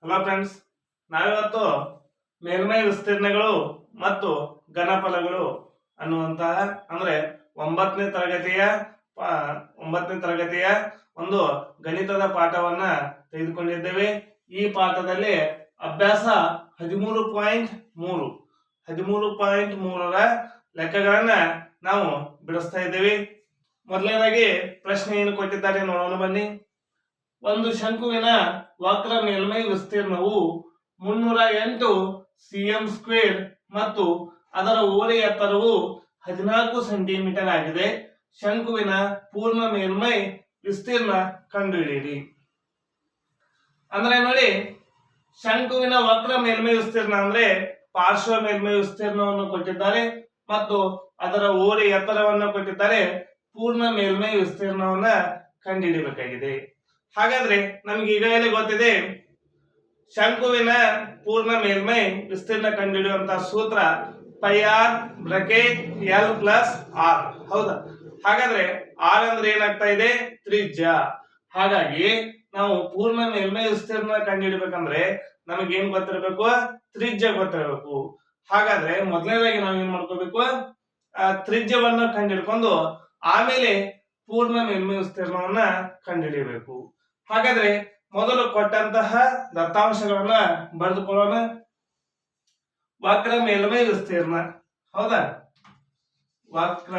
Hello friends, ನಾವಿವತ್ತು ಮೇಲ್ಮೈ ವಿಸ್ತೀರ್ಣಗಳು ಮತ್ತು ಘನಫಲಗಳು ಅನ್ನುವಂತಹ ಅಂದ್ರೆ ಒಂಬತ್ತನೇ ತರಗತಿಯ ಒಂಬತ್ತನೇ ತರಗತಿಯ ಒಂದು ಗಣಿತದ ಪಾಠವನ್ನ ತೆಗೆದುಕೊಂಡಿದ್ದೇವೆ. ಈ ಪಾಠದಲ್ಲಿ ಅಭ್ಯಾಸ 13.3 13.3ರ ಲೆಕ್ಕಗಳನ್ನ ನಾವು ಬಿಡಿಸ್ತಾ ಇದ್ದೇವೆ. ಮೊದಲನೇದಾಗಿ ಪ್ರಶ್ನೆ ಏನು ಕೊಟ್ಟಿದ್ದಾರೆ ನೋಡೋಣ ಬನ್ನಿ. ಒಂದು ಶಂಕುವಿನ ವಕ್ರ ಮೇಲ್ಮೈ ವಿಸ್ತೀರ್ಣವು 308 cm² ಮತ್ತು ಅದರ ಓರೆ ಎತ್ತರವು 14 ಸೆಂಟಿಮೀಟರ್ ಆಗಿದೆ. ಶಂಕುವಿನ ಪೂರ್ಣ ಮೇಲ್ಮೈ ವಿಸ್ತೀರ್ಣ ಕಂಡುಹಿಡಿಯಿರಿ. ಅಂದ್ರೆ ನೋಡಿ, ಶಂಕುವಿನ ವಕ್ರ ಮೇಲ್ಮೈ ವಿಸ್ತೀರ್ಣ ಅಂದ್ರೆ ಪಾರ್ಶ್ವ ಮೇಲ್ಮೈ ವಿಸ್ತೀರ್ಣವನ್ನು ಕೊಟ್ಟಿದ್ದಾರೆ ಮತ್ತು ಅದರ ಓರೆ ಎತ್ತರವನ್ನು ಕೊಟ್ಟಿದ್ದಾರೆ. ಪೂರ್ಣ ಮೇಲ್ಮೈ ವಿಸ್ತೀರ್ಣವನ್ನ ಕಂಡುಹಿಡಿಯಬೇಕಾಗಿದೆ. ಹಾಗಾದ್ರೆ ನಮ್ಗೆ ಈಗಾಗಲೇ ಗೊತ್ತಿದೆ, ಶಂಕುವಿನ ಪೂರ್ಣ ಮೇಲ್ಮೈ ವಿಸ್ತೀರ್ಣ ಕಂಡುಹಿಡಿಯುವಂತಹ ಸೂತ್ರ πr bracket l plus r. ಹೌದಾ? ಹಾಗಾದ್ರೆ r ಅಂದ್ರೆ ಏನಾಗ್ತಾ ಇದೆ? ತ್ರಿಜ್ಯ. ಹಾಗಾಗಿ ನಾವು ಪೂರ್ಣ ಮೇಲ್ಮೈ ವಿಸ್ತೀರ್ಣ ಕಂಡುಹಿಡಿಬೇಕಂದ್ರೆ ನಮಗೆ ಏನ್ ಗೊತ್ತಿರಬೇಕು? ತ್ರಿಜ್ಯ ಗೊತ್ತಿರಬೇಕು. ಹಾಗಾದ್ರೆ ಮೊದಲನೇದಾಗಿ ನಾವು ಏನ್ ಮಾಡ್ಕೋಬೇಕು? ತ್ರಿಜ್ಯವನ್ನ ಕಂಡುಹಿಡ್ಕೊಂಡು ಆಮೇಲೆ ಪೂರ್ಣ ಮೇಲ್ಮೈ ವಿಸ್ತೀರ್ಣವನ್ನ ಕಂಡುಹಿಡಿಯಬೇಕು. ಹಾಗಾದ್ರೆ ಮೊದಲು ಕೊಟ್ಟಂತಹ ದತ್ತಾಂಶಗಳನ್ನ ಬರೆದುಕೊಳ್ಳೋಣ. ವಕ್ರ ಮೇಲ್ಮೈ ವಿಸ್ತೀರ್ಣ. ಹೌದಾ? ವಕ್ರ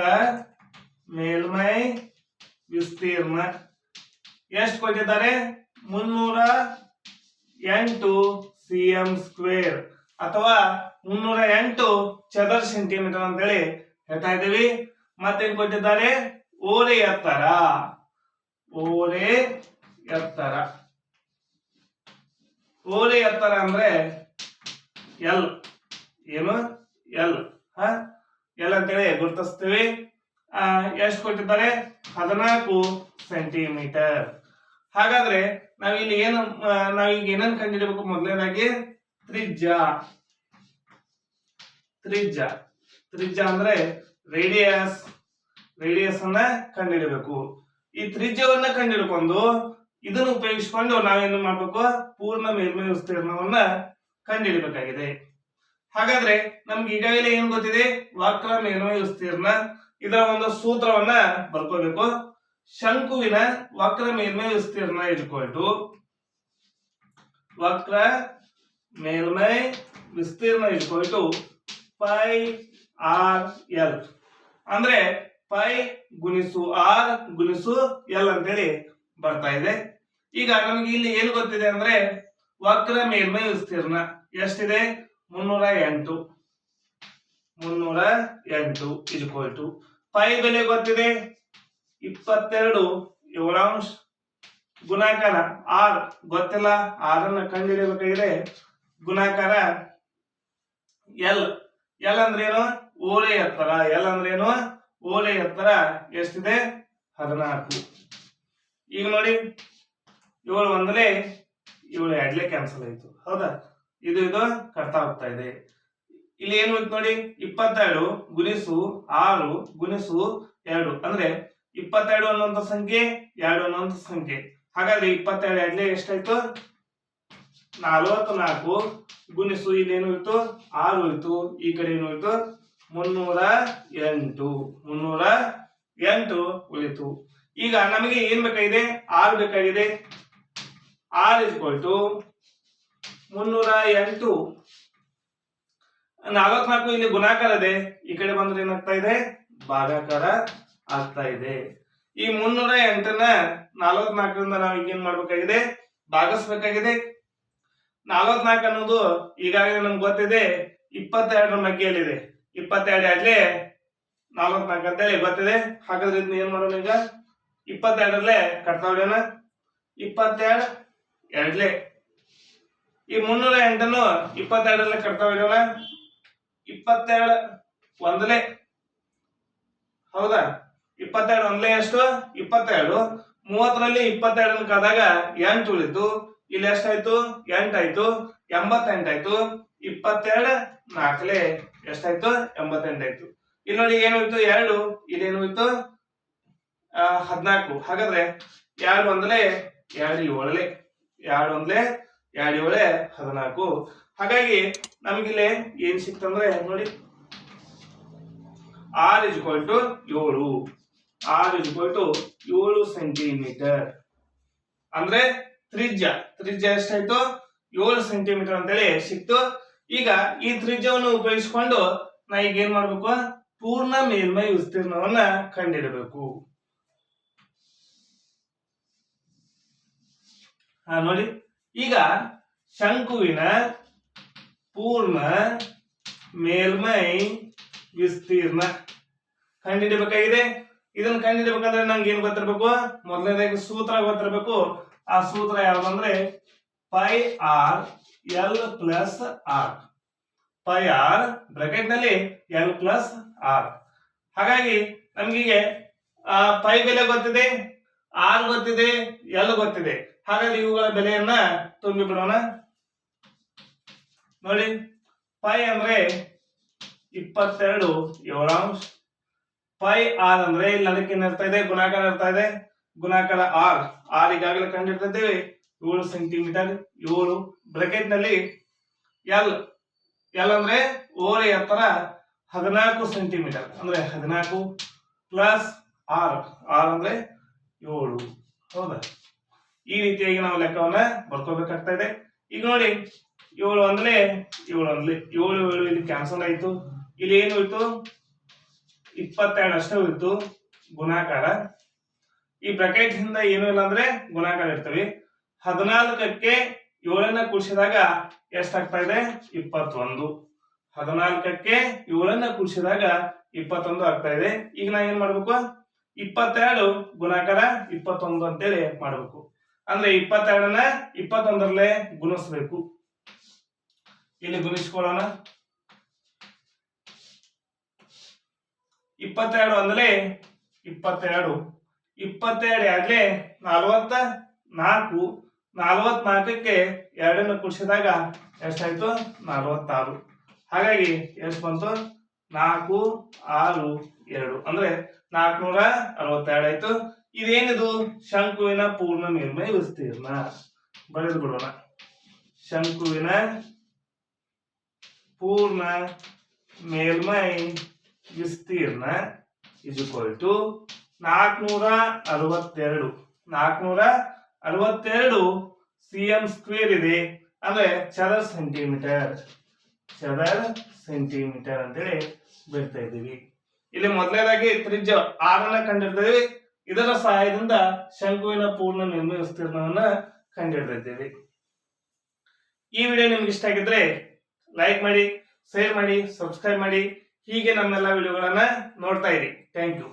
ಮೇಲ್ಮೈ ವಿಸ್ತೀರ್ಣ ಎಷ್ಟು ಕೊಟ್ಟಿದ್ದಾರೆ? 308 cm² ಅಥವಾ 308 ಚದರ ಸೆಂಟಿಮೀಟರ್ ಅಂತ ಹೇಳಿ ಹೇಳ್ತಾ ಇದ್ದೀವಿ. ಮತ್ತೇನ್ ಕೊಟ್ಟಿದ್ದಾರೆ? ಓರೆ ಎತ್ತರ. ಓರೆ ಎತ್ತರ. ಓರೆ ಎತ್ತರ ಅಂದ್ರೆ ಎಲ್. ಏನು? ಎಲ್. ಎಲ್ ಅಂತೇಳಿ ಗುರುತಿಸ್ತೀವಿ. ಎಷ್ಟು ಕೊಟ್ಟಿದ್ದಾರೆ? 14 ಸೆಂಟಿಮೀಟರ್. ಹಾಗಾದ್ರೆ ನಾವಿಲ್ಲಿ ನಾವೀಗ ಏನನ್ನು ಕಂಡುಹಿಡಬೇಕು? ಮೊದಲನೇದಾಗಿ ತ್ರಿಜ್ಯ. ತ್ರಿಜ್ಯ ತ್ರಿಜ್ಯ ಅಂದ್ರೆ ರೇಡಿಯಸ್. ರೇಡಿಯಸ್ ಅನ್ನ ಕಂಡುಹಿಡಬೇಕು. ಈ ತ್ರಿಜ್ಯವನ್ನ ಕಂಡುಹಿಡ್ಕೊಂಡು ಇದನ್ನು ಉಪಯೋಗಿಸಿಕೊಂಡು ನಾವೇನು ಮಾಡ್ಬೇಕು? ಪೂರ್ಣ ಮೇಲ್ಮೈ ವಿಸ್ತೀರ್ಣವನ್ನ ಕಂಡುಹಿಡಬೇಕಾಗಿದೆ. ಹಾಗಾದ್ರೆ ನಮ್ಗೆ ಈಗಾಗಲೇ ಏನ್ ಗೊತ್ತಿದೆ? ವಕ್ರ ಮೇಲ್ಮೈ ವಿಸ್ತೀರ್ಣ. ಇದರ ಒಂದು ಸೂತ್ರವನ್ನ ಬರ್ಕೋಬೇಕು. ಶಂಕುವಿನ ವಕ್ರ ಮೇಲ್ಮೈ ವಿಸ್ತೀರ್ಣ ಇಟ್ಕೊಳ್ತು ವಕ್ರ ಮೇಲ್ಮೈ ವಿಸ್ತೀರ್ಣ ಇಟ್ಕೊಳ್ತು πr/l. ಅಂದ್ರೆ π ಗುಣಿಸು r ಗುಣಿಸು l ಅಂತೇಳಿ ಬರ್ತಾ ಇದೆ. ಈಗ ನಮ್ಗೆ ಇಲ್ಲಿ ಏನು ಗೊತ್ತಿದೆ ಅಂದ್ರೆ ವಕ್ರ ಮೇಲ್ಮೈ ವಿಸ್ತೀರ್ಣ ಎಷ್ಟಿದೆ? 308. 308 ಇಟ್ಕೊಳ್ತು π ಬೆಲೆ ಗೊತ್ತಿದೆ 22 7 ಗುಣಾಕಾರ r ಗೊತ್ತಿಲ್ಲ, r ಅನ್ನ ಕಂಡುಹಿಡಿಯಬೇಕಾಗಿದೆ. ಗುಣಾಕಾರ l. l ಅಂದ್ರೆ ಏನು? ಓರೆ ಎತ್ತರ. l ಅಂದ್ರೆ ಏನು? ಓರೆ ಎತ್ತರ ಎಷ್ಟಿದೆ? 14. ಈಗ ನೋಡಿ, 7 ಒಂದಲೇ 7 ಎರಡ್ಲೆ ಕ್ಯಾನ್ಸಲ್ ಆಯ್ತು. ಹೌದಾ? ಇದು ಕಟ್ತಾ ಹೋಗ್ತಾ ಇದೆ. ಇಲ್ಲಿ ಏನು ಇತ್ತು ನೋಡಿ? 22 ಗುಣಿಸು 6 ಗುಣಿಸು 2 ಅಂದ್ರೆ 22 ಅನ್ನುವಂತ ಸಂಖ್ಯೆ, 2 ಅನ್ನುವಂತ ಸಂಖ್ಯೆ. ಹಾಗಾದ್ರೆ 22 ಎರಡ್ಲೆ ಎಷ್ಟಾಯ್ತು? 44 ಗುಣಿಸು ಇಲ್ಲಿ ಏನು ಇತ್ತು? 6 ಇತ್ತು. ಈ ಕಡೆ ಏನು ಇತ್ತು? 308. 308 ಉಳಿತು. ಈಗ ನಮಗೆ ಏನ್ ಬೇಕಾಗಿದೆ? r ಬೇಕಾಗಿದೆ. r = 308. 44 ಇಲ್ಲಿ ಗುಣಾಕಾರ ಇದೆ, ಈ ಕಡೆ ಬಂದ್ರೆ ಏನಾಗ್ತಾ ಇದೆ? ಭಾಗಾಕಾರ ಆಗ್ತಾ ಇದೆ. ಈ 308ನ 44ರಿಂದ ನಾವು ಈಗ ಏನ್ ಮಾಡ್ಬೇಕಾಗಿದೆ? ಭಾಗಿಸ್ಬೇಕಾಗಿದೆ. 44 ಅನ್ನೋದು ಈಗಾಗಲೇ ನಮ್ಗೆ ಗೊತ್ತಿದೆ 22ರ ಮಗ್ಗೆಯಲ್ಲಿದೆ. 22 ಎರಡ್ಲೆ 44 ಅಂತೇಳಿ ಗೊತ್ತಿದೆ. ಹಾಗಾದ್ರೆ ಇದನ್ನ ಏನ್ ಮಾಡೋಣ? ಈಗ 22ರಲ್ಲೇ ಕಟ್ತಾ ಹೊಡೆಯೋಣ. 22 ಎರಡ್ಲೆ. ಈ 308ಅನ್ನು 22ರಲ್ಲೇ ಕಟ್ತಾ ಹೊಡೆಯೋಣ. 22 ಒಂದಲೇ. ಹೌದಾ? 22 ಒಂದಲೇ ಎಷ್ಟು? 22. 30ರಲ್ಲಿ 22 ಕಳೆದಾಗ 8 ಉಳಿತು. ಇಲ್ಲಿ ಎಷ್ಟಾಯ್ತು? 8 ಆಯ್ತು. 88 ಆಯ್ತು. 22 4ಲೇ ಎಷ್ಟಾಯ್ತು? 88 ಆಯ್ತು. ಇಲ್ಲಿ ನೋಡಿ ಏನಾಯ್ತು? 2. ಇಲ್ಲಿ ಏನಾಯ್ತು? 14. ಹಾಗಾದ್ರೆ 2 ಒಂದಲೇ 2 7ಲೇ 2 ಒಂದಲೇ 2 ಏಳೆ 14. ಹಾಗಾಗಿ ನಮಗಿಲ್ಲಿ ಏನ್ ಸಿಕ್ತಂದ್ರೆ ನೋಡಿ r = 7. r = 7 centimetre. ಅಂದ್ರೆ ತ್ರಿಜ್ಯ ಎಷ್ಟಾಯ್ತು 7 ಸೆಂಟಿಮೀಟರ್ ಅಂತೇಳಿ ಸಿಕ್ತು. ಈಗ ಈ ತ್ರಿಜ್ಯವನ್ನು ಉಪಯೋಗಿಸಿಕೊಂಡು ನಾ ಈಗ ಏನ್ ಮಾಡ್ಬೇಕು, ಪೂರ್ಣ ಮೇಲ್ಮೈ ವಿಸ್ತೀರ್ಣವನ್ನ ಕಂಡುಹಿಡಬೇಕು. ನೋಡಿ ಈಗ ಶಂಕುವಿನ ಪೂರ್ಣ ಮೇಲ್ಮೈ ವಿಸ್ತೀರ್ಣ ಕಂಡುಹಿಡಬೇಕಾಗಿದೆ. ಇದನ್ನ ಕಂಡುಹಿಡಬೇಕಂದ್ರೆ ನಂಗೆ ಏನ್ ಗೊತ್ತಿರ್ಬೇಕು, ಮೊದಲನೇದಾಗಿ ಸೂತ್ರ ಗೊತ್ತಿರ್ಬೇಕು. ಆ ಸೂತ್ರ ಯಾವ್ದಂದ್ರೆ pi R L plus R. Pi R bracket ನಲ್ಲಿ ಎಲ್ ಪ್ಲಸ್ ಆರ್. ಹಾಗಾಗಿ ನಮ್ಗೆ ಪೈ ಬೆಲೆ ಗೊತ್ತಿದೆ, ಆರ್ ಗೊತ್ತಿದೆ, ಎಲ್ ಗೊತ್ತಿದೆ. ಹಾಗಾಗಿ ಇವುಗಳ ಬೆಲೆಯನ್ನ ತುಂಬಿ ಬಿಡೋಣ. ನೋಡಿ ಪೈ ಅಂದ್ರೆ 22/7. ಪೈ ಆರ್ ಅಂದ್ರೆ ಇಲ್ಲಿ ಅದಕ್ಕೆ ಇರ್ತಾ ಇದೆ, ಗುಣಾಕಾರ ಇರ್ತಾ ಇದೆ. ಗುಣಾಕಾರ ಆರ್ ಈಗಾಗಲೇ ಕಂಡಿಡ್ತಿದ್ದೇವೆ 7 ಸೆಂಟಿಮೀಟರ್. 7 ಬ್ರಾಕೆಟ್ ನಲ್ಲಿ ಎಲ್ ಅಂದ್ರೆ ಓರೆ ಎತ್ತರ 14 ಸೆಂಟಿಮೀಟರ್, ಅಂದ್ರೆ 14 ಪ್ಲಸ್ ಆರ್ ಅಂದ್ರೆ 7. ಹೌದಾ? ಈ ರೀತಿಯಾಗಿ ನಾವು ಲೆಕ್ಕವನ್ನ ಬರ್ಕೋಬೇಕಾಗ್ತಾ ಇದೆ. ಈಗ ನೋಡಿ 7 ಒಂದ್ಲೆ 7 ಇಲ್ಲಿ ಕ್ಯಾನ್ಸಲ್ ಆಯ್ತು. ಇಲ್ಲಿ ಏನು ಹೋಯ್ತು 22 ಅಷ್ಟೇ ಹೋಯ್ತು ಗುಣಾಕಾರ. ಈ ಬ್ರಾಕೆಟ್ ಹಿಂದ ಏನು ಇಲ್ಲ ಅಂದ್ರೆ ಗುಣಾಕಾರ ಇರ್ತವೆ. 14ಕ್ಕೆ 7 ಕೂಡಿಸಿದಾಗ ಎಷ್ಟಾಗ್ತಾ ಇದೆ 21. 14ಕ್ಕೆ 7 ಕೂಡಿಸಿದಾಗ 21 ಆಗ್ತಾ ಇದೆ. ಈಗ ನಾ ಏನ್ ಮಾಡ್ಬೇಕು, 22 ಗುಣಾಕಾರ 21 ಅಂತೇಳಿ ಮಾಡ್ಬೇಕು. ಅಂದ್ರೆ 22ನ್ನ 21ರಲ್ಲೇ ಗುಣಿಸ್ಬೇಕು. ಇಲ್ಲಿ ಗುಣಿಸ್ಕೊಳ್ಳೋಣ. 22 ಅಂದ್ರೆ 22 ಆಗ್ಲೇ 44. 44ಕ್ಕೆ 2 ಕೂಡಿಸಿದಾಗ ಎಷ್ಟಾಯ್ತು 46. ಹಾಗಾಗಿ ಎಷ್ಟು ಬಂತು 4, 6, 2 ಅಂದ್ರೆ 462 ಆಯ್ತು. ಇದೇನಿದು ಶಂಕುವಿನ ಪೂರ್ಣ ಮೇಲ್ಮೈ ವಿಸ್ತೀರ್ಣ. ಬರೆದು ಬಿಡೋಣ. ಶಂಕುವಿನ ಪೂರ್ಣ ಮೇಲ್ಮೈ ವಿಸ್ತೀರ್ಣ = 462. 462 cm² ಇದೆ, ಅಂದ್ರೆ ಚದರ ಸೆಂಟಿಮೀಟರ್ ಅಂತೇಳಿ ಬಿಡ್ತಾ ಇದ್ದೀವಿ. ಇಲ್ಲಿ ಮೊದಲನೇದಾಗಿ ತ್ರಿಜ್ಯ r ಅನ್ನ ಕಂಡಿಡ್ತೀವಿ. ಇದರ ಸಹಾಯದಿಂದ ಶಂಕುವಿನ ಪೂರ್ಣ ಮೇಲ್ಮೈ ವಿಸ್ತೀರ್ಣವನ್ನ ಕಂಡುಹಿಡಿದಿದ್ದೇವೆ. ಈ ವಿಡಿಯೋ ನಿಮ್ಗೆ ಇಷ್ಟ ಆಗಿದ್ರೆ ಲೈಕ್ ಮಾಡಿ, ಶೇರ್ ಮಾಡಿ, ಸಬ್ಸ್ಕ್ರೈಬ್ ಮಾಡಿ. ಹೀಗೆ ನಮ್ಮೆಲ್ಲ ವಿಡಿಯೋಗಳನ್ನ ನೋಡ್ತಾ ಇರಿ. Thank you.